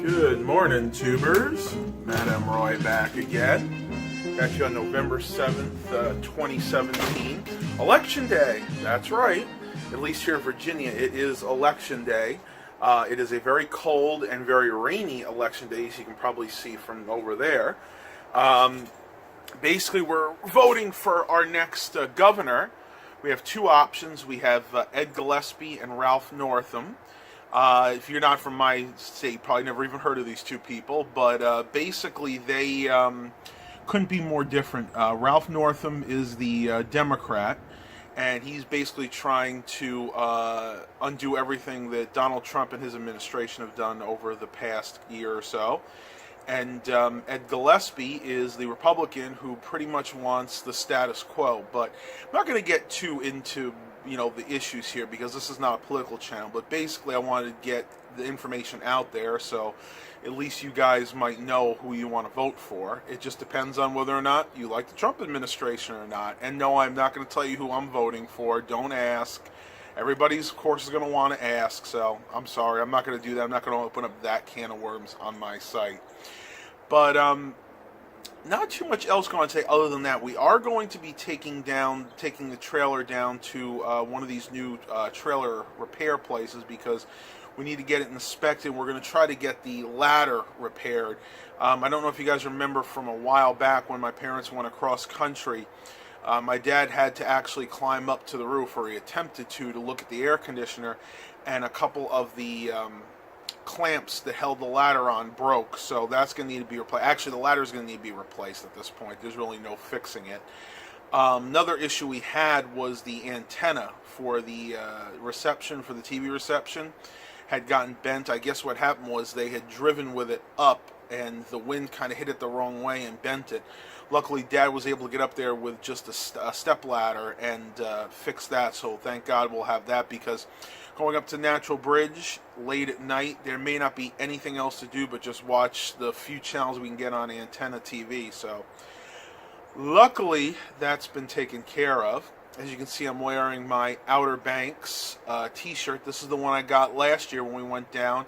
Good morning, tubers. Madam Roy back again. Got you on November 7th, 2017. Election Day. That's right. At least here in Virginia, it is Election Day. It is a very cold and very rainy Election Day, as you can probably see from over there. Basically, we're voting for our next governor. We have two options. We have Ed Gillespie and Ralph Northam. If you're not from my state, you probably never even heard of these two people, but basically they couldn't be more different. Ralph Northam is the Democrat, and he's basically trying to undo everything that Donald Trump and his administration have done over the past year or so. And Ed Gillespie is the Republican who pretty much wants the status quo. But I'm not going to get too into the issues here because this is not a political channel. But basically, I wanted to get the information out there so at least you guys might know who you want to vote for. It just depends on whether or not you like the Trump administration or not. And no, I'm not going to tell you who I'm voting for. Don't ask. Everybody's, of course, is going to want to ask, so I'm sorry. I'm not going to do that. I'm not going to open up that can of worms on my site. But not too much else going to say other than that. We are going to be taking the trailer down to one of these new trailer repair places because we need to get it inspected. We're going to try to get the ladder repaired. I don't know if you guys remember from a while back when my parents went across country. My dad had to actually climb up to the roof, or he attempted to look at the air conditioner, and a couple of the clamps that held the ladder on broke, so that's going to need to be replaced. Actually, the ladder is going to need to be replaced at this point. There's really no fixing it. Another issue we had was the antenna for the reception, for the TV reception, had gotten bent. I guess what happened was they had driven with it up, and the wind kind of hit it the wrong way and bent it. Luckily, Dad was able to get up there with just a step ladder and fix that, so thank God we'll have that, because going up to Natural Bridge late at night, there may not be anything else to do but just watch the few channels we can get on Antenna TV. So luckily, that's been taken care of. As you can see, I'm wearing my Outer Banks t-shirt. This is the one I got last year when we went down,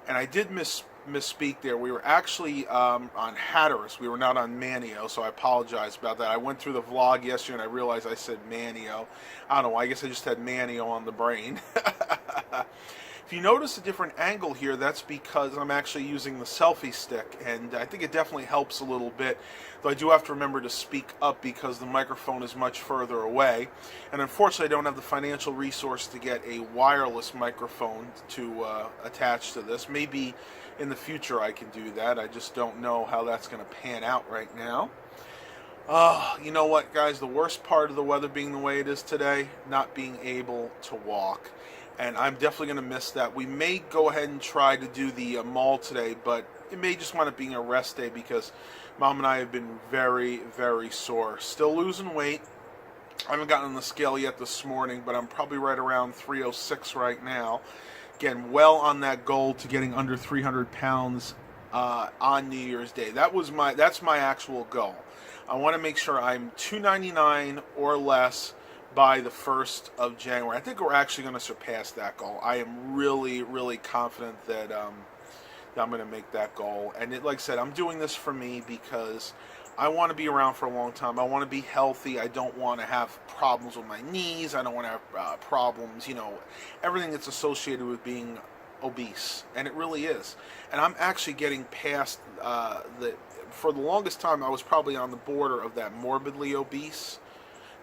and I did misspeak there. We were actually on Hatteras. We were not on Manio, so I apologize about that. I went through the vlog yesterday and I realized I said Manio. I don't know, I guess I just had Manio on the brain. If you notice a different angle here, that's because I'm actually using the selfie stick, and I think it definitely helps a little bit, though I do have to remember to speak up because the microphone is much further away, and unfortunately I don't have the financial resource to get a wireless microphone to attach to this. Maybe in the future I can do that. I just don't know how that's going to pan out right now. You know what, guys? The worst part of the weather being the way it is today, not being able to walk. And I'm definitely going to miss that. We may go ahead and try to do the mall today, but it may just wind up being a rest day because Mom and I have been very, very sore. Still losing weight. I haven't gotten on the scale yet this morning, but I'm probably right around 306 right now. Again, well on that goal to getting under 300 pounds on New Year's Day. That's my actual goal. I want to make sure I'm 299 or less by the 1st of January. I think we're actually going to surpass that goal. I am really, really confident that I'm going to make that goal. And like I said, I'm doing this for me because I want to be around for a long time. I want to be healthy. I don't want to have problems with my knees. I don't want to have problems, everything that's associated with being obese. And it really is. And I'm actually getting past for the longest time, I was probably on the border of that morbidly obese.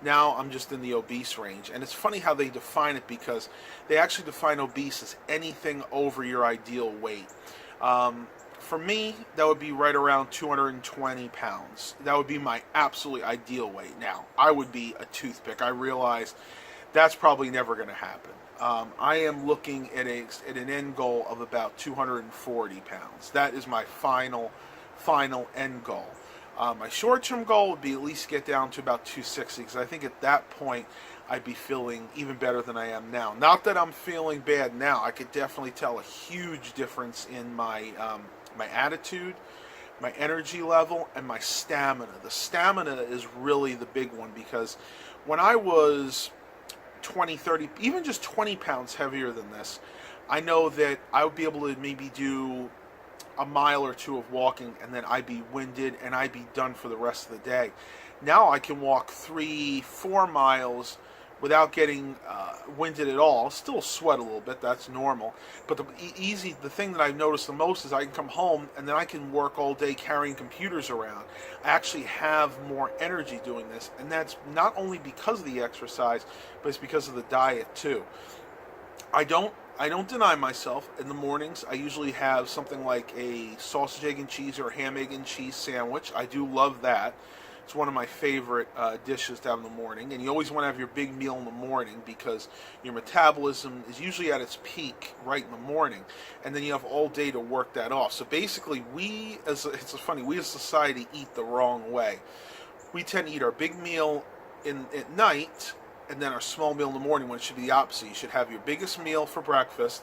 Now I'm just in the obese range. And it's funny how they define it because they actually define obese as anything over your ideal weight. For me, that would be right around 220 pounds. That would be my absolutely ideal weight. Now, I would be a toothpick. I realize that's probably never going to happen. I am looking at an end goal of about 240 pounds. That is my final end goal. My short-term goal would be at least get down to about 260, because I think at that point I'd be feeling even better than I am now. Not that I'm feeling bad now. I could definitely tell a huge difference in my my attitude, my energy level, and my stamina. The stamina is really the big one, because when I was 20, 30, even just 20 pounds heavier than this, I know that I would be able to maybe do a mile or two of walking, and then I'd be winded and I'd be done for the rest of the day. Now I can walk 3-4 miles without getting winded at all. Still sweat a little bit, that's normal. But the thing that I've noticed the most is I can come home and then I can work all day carrying computers around. I actually have more energy doing this, and that's not only because of the exercise, but it's because of the diet too. I don't deny myself. In the mornings, I usually have something like a sausage, egg, and cheese or a ham, egg, and cheese sandwich. I do love that. It's one of my favorite dishes to have in the morning. And you always want to have your big meal in the morning because your metabolism is usually at its peak right in the morning. And then you have all day to work that off. So basically, it's funny, we as a society eat the wrong way. We tend to eat our big meal at night, and then our small meal in the morning, when it should be the opposite. You should have your biggest meal for breakfast,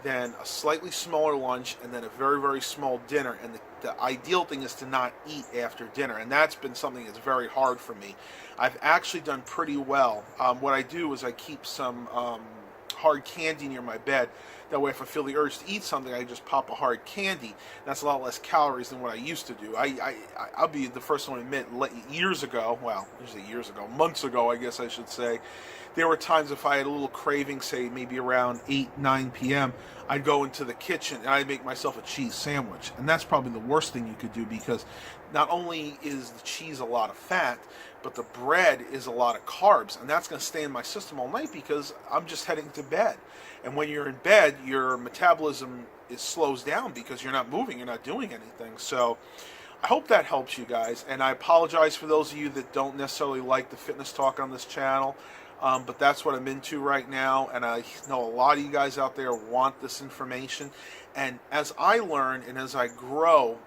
then a slightly smaller lunch, and then a very, very small dinner. And the ideal thing is to not eat after dinner, and that's been something that's very hard for me. I've actually done pretty well. What I do is I keep some hard candy near my bed. That way, if I feel the urge to eat something, I just pop a hard candy. That's a lot less calories than what I used to do. I'll be the first one to admit, years ago, months ago, I guess I should say, there were times if I had a little craving, say maybe around 8-9 p.m., I'd go into the kitchen and I'd make myself a cheese sandwich. And that's probably the worst thing you could do, because not only is the cheese a lot of fat, but the bread is a lot of carbs, and that's going to stay in my system all night because I'm just heading to bed. And when you're in bed, your metabolism slows down because you're not moving, you're not doing anything. So I hope that helps you guys, and I apologize for those of you that don't necessarily like the fitness talk on this channel, but that's what I'm into right now, and I know a lot of you guys out there want this information. And as I learn and as I grow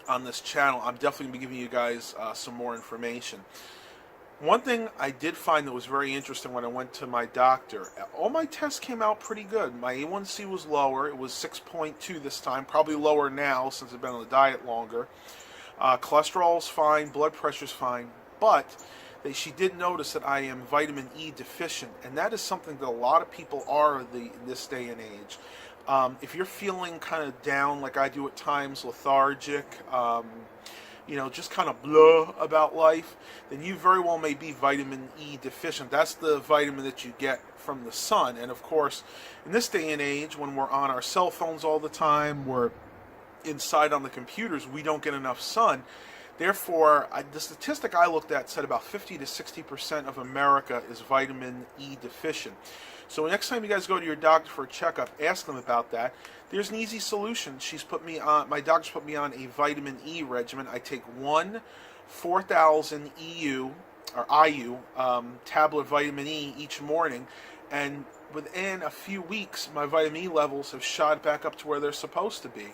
on this channel, I'm definitely going to be giving you guys some more information. One thing I did find that was very interesting when I went to my doctor, all my tests came out pretty good. My A1C was lower. It was 6.2 this time, probably lower now since I've been on the diet longer. Cholesterol's fine, blood pressure's fine, but she did notice that I am vitamin E deficient, and that is something that a lot of people are in this day and age. If you're feeling kind of down like I do at times, lethargic, just kind of blah about life, then you very well may be vitamin E deficient. That's the vitamin that you get from the sun. And of course, in this day and age, when we're on our cell phones all the time, we're inside on the computers, we don't get enough sun. Therefore, the statistic I looked at said about 50 to 60% of America is vitamin E deficient. So next time you guys go to your doctor for a checkup, ask them about that. There's an easy solution. My doctor's put me on a vitamin E regimen. I take one 4,000 IU tablet vitamin E each morning, and within a few weeks, my vitamin E levels have shot back up to where they're supposed to be.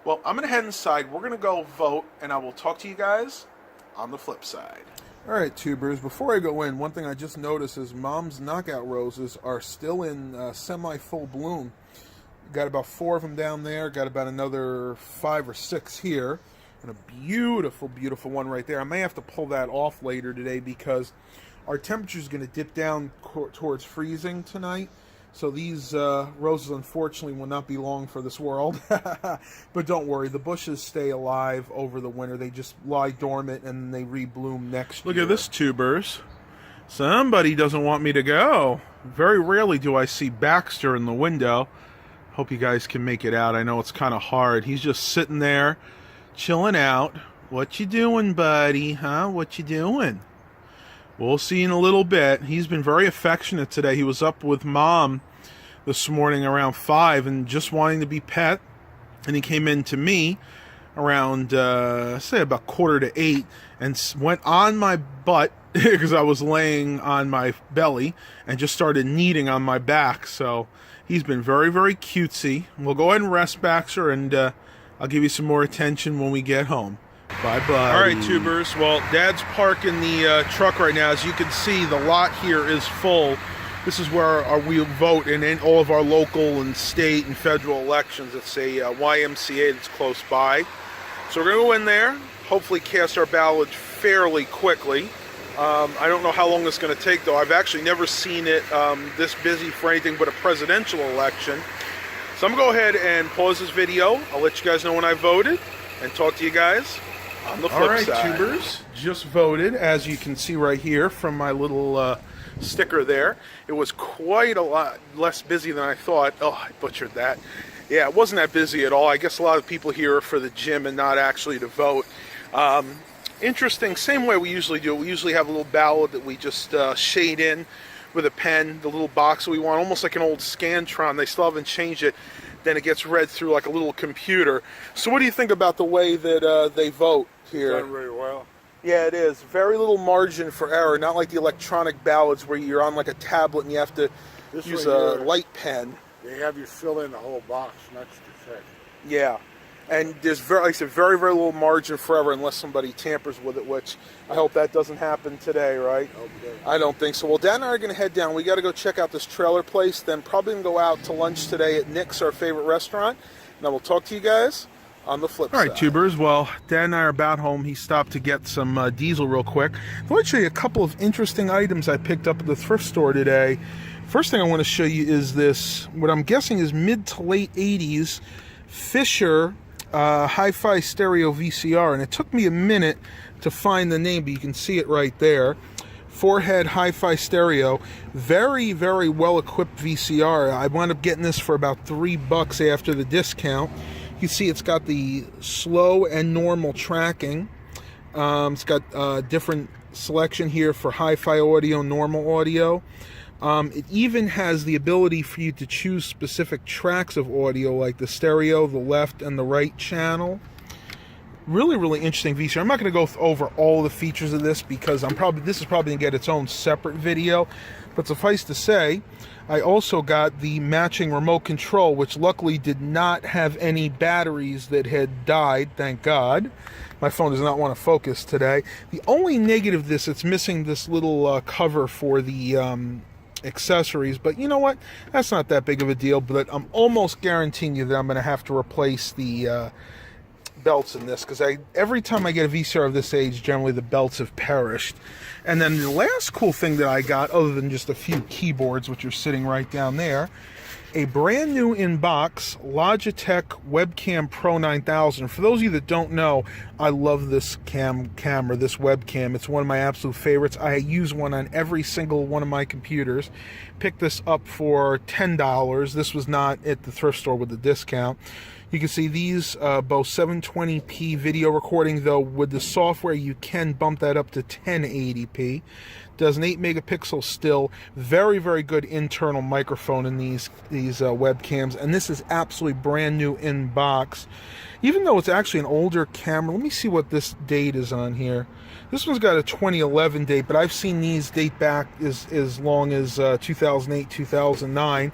Well, I'm going to head inside. We're going to go vote, and I will talk to you guys on the flip side. All right, tubers, before I go in, one thing I just noticed is Mom's knockout roses are still in semi-full bloom. Got about 4 of them down there, got about another 5 or 6 here, and a beautiful, beautiful one right there. I may have to pull that off later today because our temperature is going to dip down towards freezing tonight. So these roses, unfortunately, will not be long for this world. But don't worry, the bushes stay alive over the winter. They just lie dormant and they rebloom next year. Look at this, tubers. Somebody doesn't want me to go. Very rarely do I see Baxter in the window. Hope you guys can make it out. I know it's kind of hard. He's just sitting there, chilling out. What you doing, buddy? Huh? What you doing? We'll see in a little bit. He's been very affectionate today. He was up with Mom this morning around 5 and just wanting to be pet. And he came in to me around, say about 7:45 and went on my butt because I was laying on my belly and just started kneading on my back. So he's been very, very cutesy. We'll go ahead and rest, Baxter, and I'll give you some more attention when we get home. Bye-bye. All right, tubers. Well, Dad's parking the truck right now. As you can see, the lot here is full. This is where we vote in all of our local and state and federal elections. It's a YMCA that's close by. So we're going to go in there, hopefully cast our ballot fairly quickly. I don't know how long it's going to take, though. I've actually never seen it this busy for anything but a presidential election. So I'm going to go ahead and pause this video. I'll let you guys know when I voted and talk to you guys on the flip side. All right, tubers, just voted, as you can see right here from my little sticker there. It was quite a lot less busy than I thought. Oh, I butchered that. Yeah, it wasn't that busy at all. I guess a lot of people here are for the gym and not actually to vote. Interesting, same way we usually do. We usually have a little ballot that we just shade in with a pen, the little box that we want, almost like an old Scantron. They still haven't changed it. Then it gets read through like a little computer. So what do you think about the way that they vote here? Done very well. Yeah, it is. Very little margin for error, not like the electronic ballots where you're on like a tablet and you have to use a light pen. They have you fill in the whole box, not just the text. Yeah. And there's very, like I said, very, very little margin for error unless somebody tampers with it, which I hope that doesn't happen today, right? Okay. I don't think so. Well, Dan and I are going to head down. We got to go check out this trailer place, then probably going to go out to lunch today at Nick's, our favorite restaurant. And then we'll talk to you guys on the flip side. All right, tubers. Well, Dan and I are about home. He stopped to get some diesel real quick. I want to show you a couple of interesting items I picked up at the thrift store today. First thing I want to show you is this, what I'm guessing is mid to late 80s Fisher hi-fi stereo VCR, and it took me a minute to find the name, but you can see it right there. 4-head hi-fi stereo, very, very well-equipped VCR. I wound up getting this for about $3 after the discount. You see it's got the slow and normal tracking. It's got different selection here for hi-fi audio, normal audio. It even has the ability for you to choose specific tracks of audio, like the stereo, the left, and the right channel. Really, really interesting VCR. I'm not going to go over all the features of this because this is probably going to get its own separate video. But suffice to say, I also got the matching remote control, which luckily did not have any batteries that had died, thank God. My phone does not want to focus today. The only negative of this, it's missing this little cover for the accessories, but you know what, that's not that big of a deal. But I'm almost guaranteeing you that I'm going to have to replace the belts in this, because every time I get a VCR of this age, generally the belts have perished. And then the last cool thing that I got, other than just a few keyboards which are sitting right down there, a brand new in-box Logitech Webcam Pro 9000. For those of you that don't know, I love this camera, this webcam. It's one of my absolute favorites. I use one on every single one of my computers. Picked this up for $10. This was not at the thrift store with the discount. You can see these both 720p video recording, though with the software you can bump that up to 1080p. Does an 8 megapixel still. Very, very good internal microphone in these webcams, and this is absolutely brand new in box. Even though it's actually an older camera, let me see what this date is on here. This one's got a 2011 date, but I've seen these date back as long as 2008, 2009.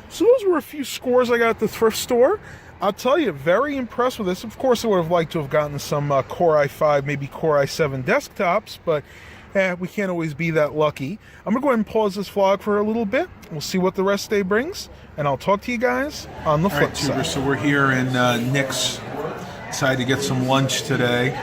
So those were a few scores I got at the thrift store. I'll tell you, very impressed with this. Of course, I would have liked to have gotten some Core i5, maybe Core i7 desktops, but we can't always be that lucky. I'm going to go ahead and pause this vlog for a little bit. We'll see what the rest of the day brings, and I'll talk to you guys on the flip side. So we're here in Nick's. Decided to get some lunch today.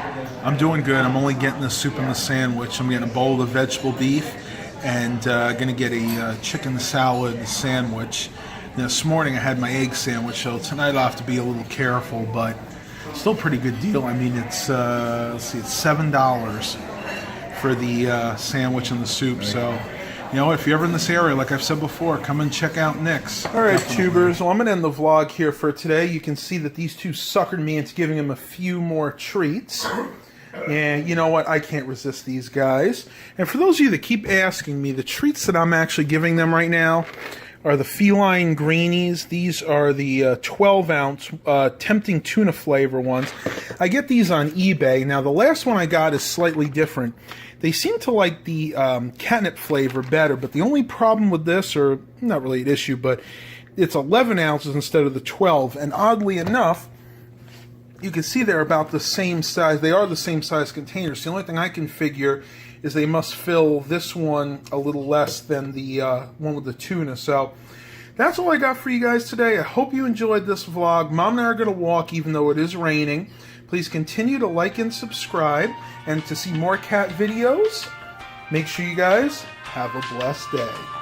I'm doing good. I'm only getting the soup and the sandwich. I'm getting a bowl of vegetable beef and going to get a chicken salad sandwich. This morning I had my egg sandwich, so tonight I'll have to be a little careful, but still a pretty good deal. I mean, it's let's see, it's $7 for the sandwich and the soup. So, you know, if you're ever in this area, like I've said before, come and check out Nick's. All right, tubers. Well, I'm going to end the vlog here for today. You can see that these two suckered me into giving them a few more treats. And you know what? I can't resist these guys. And for those of you that keep asking me, the treats that I'm actually giving them right now are the Feline Greenies. These are the 12-ounce tempting tuna flavor ones. I get these on eBay. Now, the last one I got is slightly different. They seem to like the catnip flavor better, but the only problem with this, or not really an issue, but it's 11 ounces instead of the 12. And oddly enough, you can see they're about the same size. They are the same size containers. The only thing I can figure is they must fill this one a little less than the one with the tuna. So that's all I got for you guys today. I hope you enjoyed this vlog. Mom and I are going to walk even though it is raining. Please continue to like and subscribe. And to see more cat videos, make sure you guys have a blessed day.